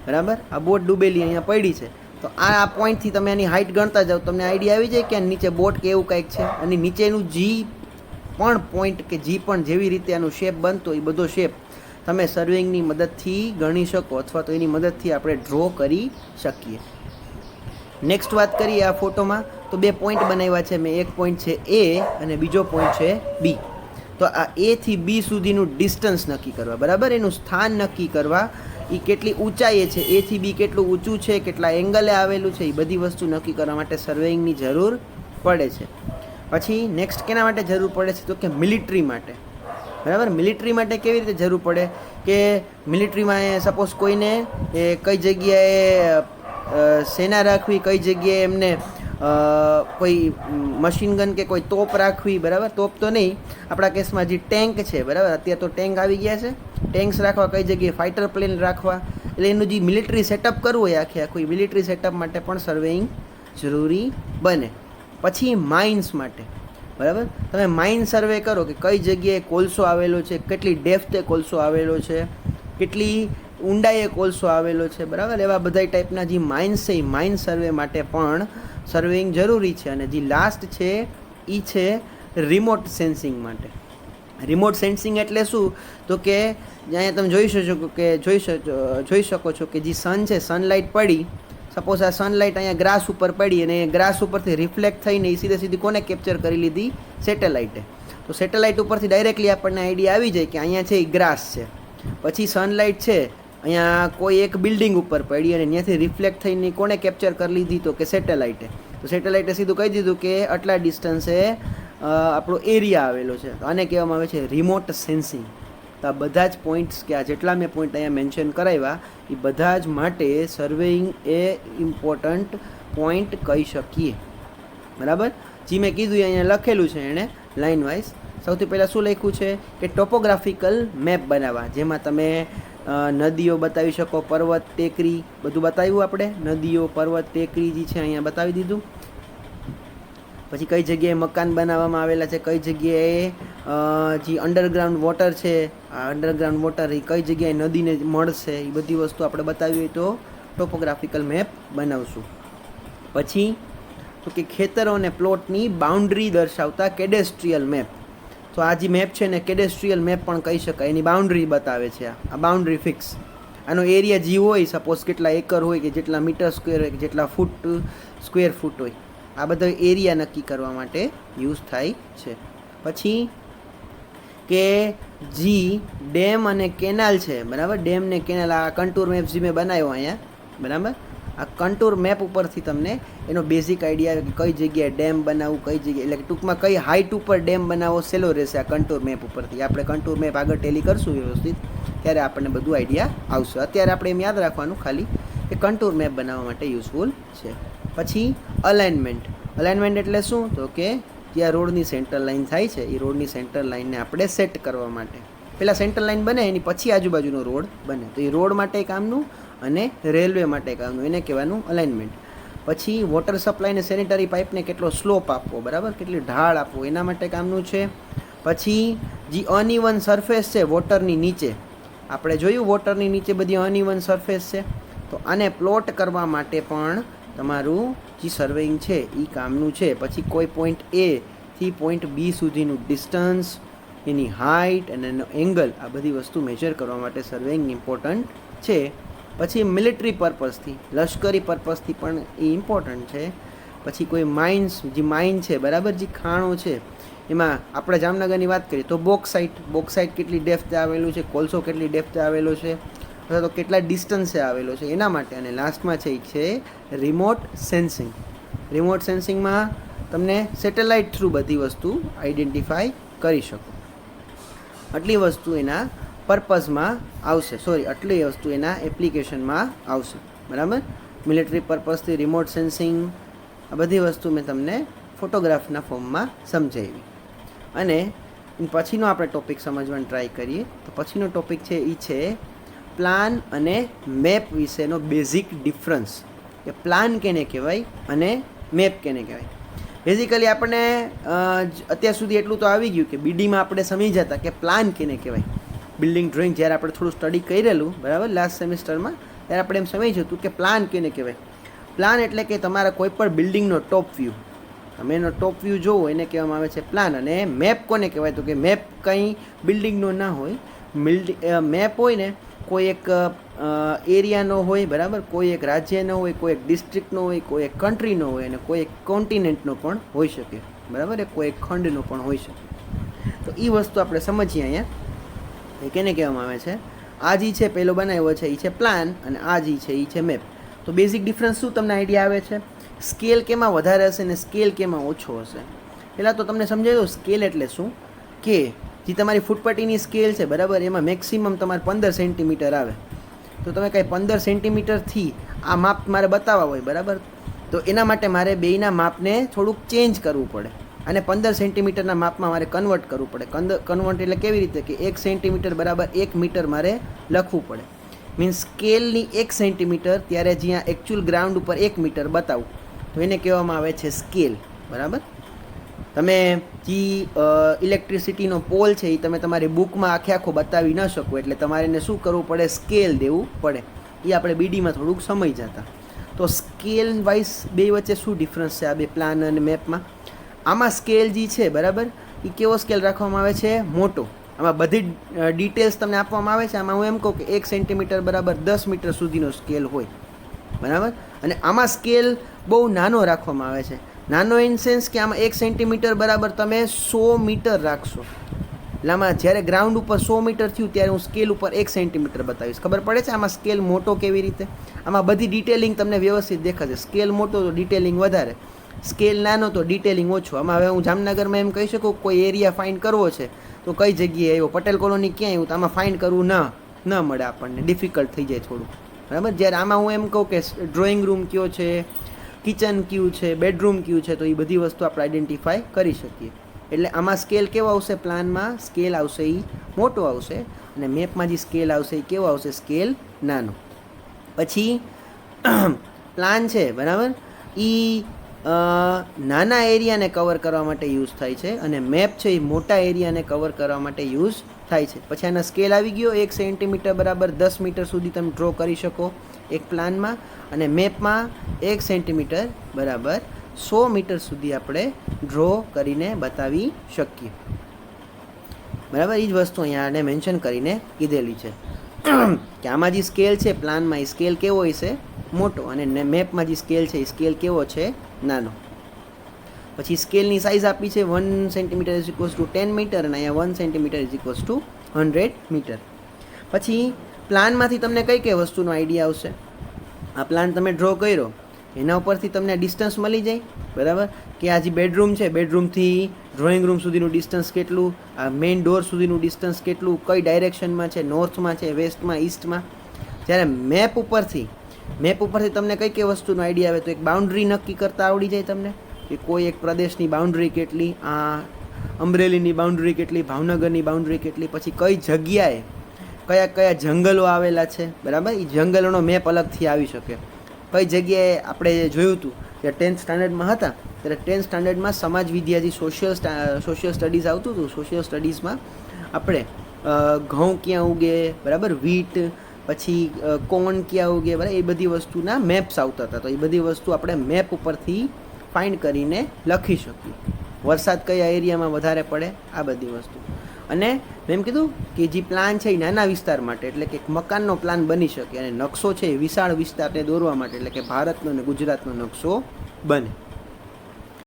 [SPEAKER 1] બરાબર, આ બોટ ડૂબેલી અહીંયા પડી છે, તો આ પોઈન્ટથી તમે એની હાઇટ ગણતા જાઓ, તમને આઈડિયા આવી જાય કે નીચે બોટ કે એવું કંઈક છે. અને નીચેનું જી પણ પોઈન્ટ કે જી પણ જેવી રીતે આનું શેપ બનતો એ બધો શેપ તમે સર્વેઇંગની મદદથી ગણી શકો અથવા તો એની મદદથી આપણે ડ્રો કરી શકીએ. નેક્સ્ટ વાત કરીએ આ ફોટોમાં તો 2 પોઈન્ટ બનાવ્યા છે મેં. એક પોઈન્ટ છે એ અને બીજો પોઈન્ટ છે બી. તો આ એ થી બી સુધીનું ડિસ્ટન્સ નક્કી કરવા, બરાબર, એનું સ્થાન નક્કી કરવા, એ કેટલી ઊંચાઈએ છે, એ થી બી કેટલું ઊંચું છે, કેટલા એંગલે આવેલું છે, એ બધી વસ્તુ નક્કી કરવા માટે સર્વેઇંગની જરૂર પડે છે. પછી નેક્સ્ટ કેના માટે જરૂર પડે છે? તો કે મિલિટરી માટે, બરાબર. મિલિટરી માટે કેવી રીતે જરૂર પડે કે મિલિટરીમાં સપોઝ કોઈને કઈ જગ્યાએ સેના રાખવી, કઈ જગ્યાએ એમને કોઈ મશીન ગન કે કોઈ તોપ રાખવી, બરાબર. તોપ તો નહીં, આપણા કેસમાં જે ટેન્ક છે, બરાબર, અત્યારે તો ટેન્ક આવી ગયા છે, ટેન્ક્સ રાખવા, કઈ જગ્યાએ ફાઇટર પ્લેન રાખવા, એટલે એનું જે મિલિટરી સેટઅપ કરવું હોય આખું મિલિટરી સેટઅપ માટે પણ સર્વેઇંગ જરૂરી બને. પછી માઇન્સ માટે, બરાબર, તમે માઇન સર્વે કરો કે કઈ જગ્યાએ કોલસો આવેલો છે, કેટલી ડેપ્થે કોલસો આવેલો છે, કેટલી ઊંડાઈએ કોલસો આવેલો છે, બરાબર. એવા બધા ટાઈપના જે માઇન્સ છે એ માઇન સર્વે માટે પણ સર્વેઇંગ જરૂરી છે. અને જે લાસ્ટ છે એ છે રિમોટ સેન્સિંગ માટે. રિમોટ સેન્સિંગ એટલે શું? તો કે અહીંયા તમે જોઈ શકો છો કે જે સન છે, સનલાઇટ પડી, સપોઝ આ સનલાઇટ અહીંયા ગ્રાસ ઉપર પડી અને ગ્રાસ ઉપરથી રિફ્લેક્ટ થઈને એ સીધી કોને કેપ્ચર કરી લીધી? સેટેલાઇટે. તો સેટેલાઇટ ઉપરથી ડાયરેક્ટલી આપણને આઈડિયા આવી જાય કે અહીંયા છે એ ગ્રાસ છે. પછી સનલાઇટ છે અહીંયા કોઈ એક બિલ્ડિંગ ઉપર પડી અને ત્યાંથી રિફ્લેક્ટ થઈને કોને કેપ્ચર કરી લીધી? તો કે સેટેલાઇટે. તો સેટેલાઇટે સીધું કહી દીધું કે આટલા ડિસ્ટન્સે આપણો એરિયા આવેલો છે. તો આને કહેવામાં આવે છે રિમોટ સેન્સિંગ. તો આ બધા જ પોઈન્ટ્સ કે આ જેટલા મેં પોઈન્ટ અહીંયા મેન્શન કરાવ્યા એ બધા જ માટે સર્વેઇંગ એ ઇમ્પોર્ટન્ટ પોઈન્ટ કહી શકીએ, બરાબર. જે મેં કીધું અહીંયા લખેલું છે એણે લાઇન વાઇઝ. સૌથી પહેલાં શું લખ્યું છે કે ટોપોગ્રાફિકલ મેપ બનાવવા, જેમાં તમે નદીઓ બતાવી શકો, પર્વત, ટેકરી, બધું બતાવ્યું આપણે. નદીઓ, પર્વત, ટેકરી જે છે અહીંયા બતાવી દીધું. પછી કઈ જગ્યાએ મકાન બનાવવામાં આવેલા છે, કઈ જગ્યાએ જે અંડરગ્રાઉન્ડ વોટર છે, આ અંડરગ્રાઉન્ડ વોટર એ કઈ જગ્યાએ નદીને મળશે, એ બધી વસ્તુ આપણે બતાવી હોય તો ટોપોગ્રાફિકલ મેપ બનાવશું. પછી તો કે ખેતરો અને પ્લોટની બાઉન્ડ્રી દર્શાવતા કેડેસ્ટ્રીયલ મેપ. તો આ જે મેપ છે ને કેડેસ્ટ્રીયલ મેપ પણ કહી શકાય. એની બાઉન્ડ્રી બતાવે છે. આ બાઉન્ડ્રી ફિક્સ, આનો એરિયા જે હોય, સપોઝ કેટલા એકર હોય કે જેટલા મીટર સ્ક્વેર હોય કે જેટલા ફૂટ સ્ક્વેર ફૂટ હોય, આ બધા એરિયા નક્કી કરવા માટે યુઝ થાય છે. પછી કે જી ડેમ અને કેનાલ છે, બરાબર, ડેમ ને કેનાલ, આ કન્ટુર મેપ જે મેં બનાવ્યો અહીંયા, બરાબર, આ કન્ટુર મેપ ઉપરથી તમને એનો બેઝિક આઈડિયા કે કઈ જગ્યાએ ડેમ બનાવવું, કઈ જગ્યાએ, એટલે ટૂંકમાં કઈ હાઇટ ઉપર ડેમ બનાવવો સહેલો રહેશે આ કન્ટુર મેપ ઉપરથી. આપણે કન્ટુર મેપ આગળ ટેલી કરશું વ્યવસ્થિત ત્યારે આપણને બધું આઈડિયા આવશે. અત્યારે આપણે એમ યાદ રાખવાનું ખાલી કે કન્ટુર મેપ બનાવવા માટે યુઝફુલ છે. પછી અલાઇનમેન્ટ. અલાઇનમેન્ટ એટલે શું? તો કે જ્યાં રોડની સેન્ટર લાઇન થાય છે એ રોડની સેન્ટર લાઇનને આપણે સેટ કરવા માટે પહેલાં સેન્ટર લાઇન બને એની પછી આજુબાજુનો રોડ બને, તો એ રોડ માટે કામનું અને રેલવે માટે કામનું, એને કહેવાનું અલાઇનમેન્ટ. પછી વોટર સપ્લાય ને સેનિટરી પાઇપને કેટલો સ્લોપ આપવો, બરાબર, કેટલી ઢાળ આપવો, એના માટે કામનું છે. પછી જે અનઇવન સરફેસ છે વોટરની નીચે, આપણે જોયું વોટરની નીચે બધી અનઇવન સરફેસ છે, તો આને પ્લોટ કરવા માટે પણ તમારું જે સર્વેઇંગ છે એ કામનું છે. પછી કોઈ પોઈન્ટ એ થી પોઈન્ટ બી સુધીનું ડિસ્ટન્સ, એની હાઇટ અને એનો એંગલ, આ બધી વસ્તુ મેજર કરવા માટે સર્વેઇંગ ઇમ્પોર્ટન્ટ છે. પછી મિલિટરી પર્પઝથી, લશ્કરી પર્પઝથી પણ એ ઇમ્પોર્ટન્ટ છે. પછી કોઈ માઇન્સ, જે માઇન છે, બરાબર, જે ખાણો છે, એમાં આપણે જામનગરની વાત કરીએ તો બોક્સાઇટ કેટલી ડેપ્થે આવેલું છે, કોલસો કેટલી ડેપ્થે આવેલો છે, અથવા તો કેટલા ડિસ્ટન્સે આવેલો છે, એના માટે. અને લાસ્ટમાં છે રિમોટ સેન્સિંગ. રિમોટ સેન્સિંગમાં તમને સેટેલાઇટ થ્રુ બધી વસ્તુ આઈડેન્ટિફાઈ કરી શકો. આટલી વસ્તુ એના પર્પઝમાં આવશે, આટલી વસ્તુ એના એપ્લિકેશનમાં આવશે, બરાબર. મિલિટરી પર્પઝથી રિમોટ સેન્સિંગ, આ બધી વસ્તુ મેં તમને ફોટોગ્રાફના ફોર્મમાં સમજાવી. અને પછીનો આપણે ટૉપિક સમજવાનો ટ્રાય કરીએ તો પછીનો ટૉપિક છે એ છે પ્લાન અને મેપ વિશેનો બેઝિક ડિફરન્સ, કે પ્લાન કેને કહેવાય અને મેપ કેને કહેવાય. બેઝિકલી આપણને અત્યાર સુધી એટલું તો આવી ગયું કે બીડીમાં આપણે સમજી જતા કે પ્લાન કેને કહેવાય. બિલ્ડિંગ ડ્રોઈંગ જ્યારે આપણે થોડું સ્ટડી કરેલું, બરાબર, લાસ્ટ સેમિસ્ટરમાં, ત્યારે આપણે એમ સમજી હતું કે પ્લાન કેને કહેવાય. પ્લાન એટલે કે તમારા કોઈ પણ બિલ્ડિંગનો ટોપ વ્યૂ, તમે એનો ટોપ વ્યૂ જોવો એને કહેવામાં આવે છે પ્લાન. અને મેપ કોને કહેવાય? તો કે મેપ કંઈ બિલ્ડિંગનો ના હોય. મેપ હોય ને કોઈ એક એરિયાનો હોય, બરાબર, કોઈ એક રાજ્યનો હોય, કોઈ એક ડિસ્ટ્રિક્ટનો હોય, કોઈ એક કન્ટ્રીનો હોય, અને કોઈ એક કોન્ટિનેન્ટનો પણ હોઈ શકે, બરાબર, કોઈ એક ખંડનો પણ હોઈ શકે. તો એ વસ્તુ આપણે સમજીએ અહીંયા એ કેને કહેવામાં આવે છે. આ જે છે પહેલો બનાવ્યો છે એ છે પ્લાન, અને આ જે છે એ છે મેપ. તો બેઝિક ડિફરન્સ શું તમને આઈડિયા આવે છે? સ્કેલ કેમાં વધારે હશે ને સ્કેલ કેમાં ઓછો હશે? પહેલાં તો તમને સમજાવી દઉં સ્કેલ એટલે શું. કે જે તમારી ફૂટપટ્ટીની સ્કેલ છે, બરાબર, એમાં મેક્સિમમ તમારે 15 સેન્ટીમીટર આવે. તો તમે કાંઈ 15 સેન્ટીમીટરથી આ માપ મારે બતાવવા હોય, બરાબર, તો એના માટે મારે બેયના માપને થોડુંક ચેન્જ કરવું પડે. અને 15 સેન્ટીમીટરના માપમાં મારે કન્વર્ટ કરવું પડે. કન્વર્ટ એટલે કેવી રીતે? કે 1 સેન્ટીમીટર બરાબર 1 મીટર મારે લખવું પડે. મીન્સ સ્કેલની 1 સેન્ટીમીટર, ત્યારે જ્યાં એકચ્યુઅલ ગ્રાઉન્ડ ઉપર 1 મીટર બતાવું તો એને કહેવામાં આવે છે સ્કેલ, બરાબર. તમે જે ઇલેક્ટ્રિસિટીનો પોલ છે એ તમે તમારી બુકમાં આખો બતાવી ન શકો, એટલે તમારે એને શું કરવું પડે? સ્કેલ દેવું પડે. એ આપણે બીડીમાં થોડુંક સમય જતા. તો સ્કેલ વાઇઝ બે વચ્ચે શું ડિફરન્સ છે આ બે પ્લાન અને મેપમાં? આમાં સ્કેલ જે છે, બરાબર, એ કેવો સ્કેલ રાખવામાં આવે છે? મોટો. આમાં બધી ડિટેલ્સ તમને આપવામાં આવે છે. આમાં હું એમ કહું કે 1 સેન્ટીમીટર બરાબર 10 મીટર સુધીનો સ્કેલ હોય, બરાબર. અને આમાં સ્કેલ બહુ નાનો રાખવામાં આવે છે. નાનો ઇન સેન્સ કે આમાં 1 સેન્ટીમીટર બરાબર તમે 100 મીટર રાખશો. એટલે આમાં જ્યારે ગ્રાઉન્ડ ઉપર 100 મીટર થયું ત્યારે હું સ્કેલ ઉપર 1 સેન્ટીમીટર બતાવીશ. ખબર પડે છે આમાં સ્કેલ મોટો કેવી રીતે? આમાં બધી ડિટેલિંગ તમને વ્યવસ્થિત દેખાશે. સ્કેલ મોટો તો ડિટેલિંગ વધારે, સ્કેલ નાનો તો ડિટેલિંગ ઓછું. આમાં હવે હું જામનગરમાં એમ કહી શકું કોઈ એરિયા ફાઇન્ડ કરવો છે તો કઈ જગ્યાએ આવ્યો, પટેલ કોલોની ક્યાં આવ્યું, તો આમાં ફાઇન્ડ કરવું ન મળે, આપણને ડિફિકલ્ટ થઈ જાય થોડું, બરાબર. જ્યારે આમાં હું એમ કહું કે ડ્રોઈંગ રૂમ કયો છે, કિચન કયું છે, બેડરૂમ કયું છે, તો એ બધી વસ્તુ આપણે આઈડેન્ટિફાઈ કરી શકીએ. એટલે આમાં સ્કેલ કેવો આવશે? પ્લાનમાં સ્કેલ આવશે એ મોટો આવશે, અને મેપમાં જે સ્કેલ આવશે એ કેવો આવશે? સ્કેલ નાનો. પછી પ્લાન છે, બરાબર, એ નાના એરિયાને કવર કરવા માટે યુઝ થાય છે, અને મેપ છે એ મોટા એરિયાને કવર કરવા માટે યુઝ થાય છે. પછી આના સ્કેલ આવી ગયો 1 સેન્ટીમીટર બરાબર 10 મીટર સુધી તમે ડ્રો કરી શકો એક પ્લાનમાં, અને મેપમાં 1 સેન્ટીમીટર બરાબર 100 મીટર સુધી આપણે ડ્રો કરીને બતાવી શકીએ, બરાબર. એ જ વસ્તુ અહીંયા આને મેન્શન કરીને કીધેલી છે કે આમાં જે સ્કેલ છે પ્લાનમાં એ સ્કેલ કેવો હોય છે? મોટો. અને મેપમાં જે સ્કેલ છે એ સ્કેલ કેવો છે? નાનો. પછી સ્કેલની સાઇઝ આપી છે 1 centimetre is equals to 10 metre અને અહીંયા 1 centimetre is equals to 100 metre. પછી પ્લાનમાંથી તમને કઈ કઈ વસ્તુનો આઈડિયા આવશે? આ પ્લાન તમે ડ્રો કર્યો એના ઉપરથી તમને ડિસ્ટન્સ મળી જાય, બરાબર, કે આ જે બેડરૂમ છે, બેડરૂમથી ડ્રોઈંગ રૂમ સુધીનું ડિસ્ટન્સ કેટલું, આ મેઇન ડોર સુધીનું ડિસ્ટન્સ કેટલું, કઈ ડાયરેક્શનમાં છે, નોર્થમાં છે, વેસ્ટમાં, ઈસ્ટમાં. જ્યારે મેપ ઉપરથી તમને કઈ કઈ વસ્તુનો આઈડિયા આવે તો એક બાઉન્ડ્રી નક્કી કરતાં આવડી જાય તમને, કે કોઈ એક પ્રદેશની બાઉન્ડ્રી કેટલી, આ અમરેલીની બાઉન્ડ્રી કેટલી, ભાવનગરની બાઉન્ડ્રી કેટલી, પછી કઈ જગ્યાએ કયા કયા જંગલો આવેલા છે, બરાબર, એ જંગલોનો મેપ અલગથી આવી શકે. કઈ જગ્યાએ આપણે જોયું હતું કે 10th સ્ટાન્ડર્ડમાં હતા ત્યારે 10th સ્ટાન્ડર્ડમાં સમાજ વિદ્યા જે સોશિયલ સ્ટડીઝ આવતું હતું, સોશિયલ સ્ટડીઝમાં આપણે ઘઉં ક્યાં ઉગે, બરાબર, વીટ, પછી કોર્ન ક્યાં ઉગે, બરાબર, એ બધી વસ્તુના મેપ્સ આવતા હતા. તો એ બધી વસ્તુ આપણે મેપ ઉપરથી ફાઇન્ડ કરીને લખી શકીએ. વરસાદ કયા એરિયામાં વધારે પડે, આ બધી વસ્તુ. અને મેં એમ કીધું કે જે પ્લાન છે એ નાના વિસ્તાર માટે, એટલે કે એક મકાનનો પ્લાન બની શકે, અને નકશો છે એ વિશાળ વિસ્તારને દોરવા માટે, એટલે કે ભારતનો અને ગુજરાતનો નકશો બને.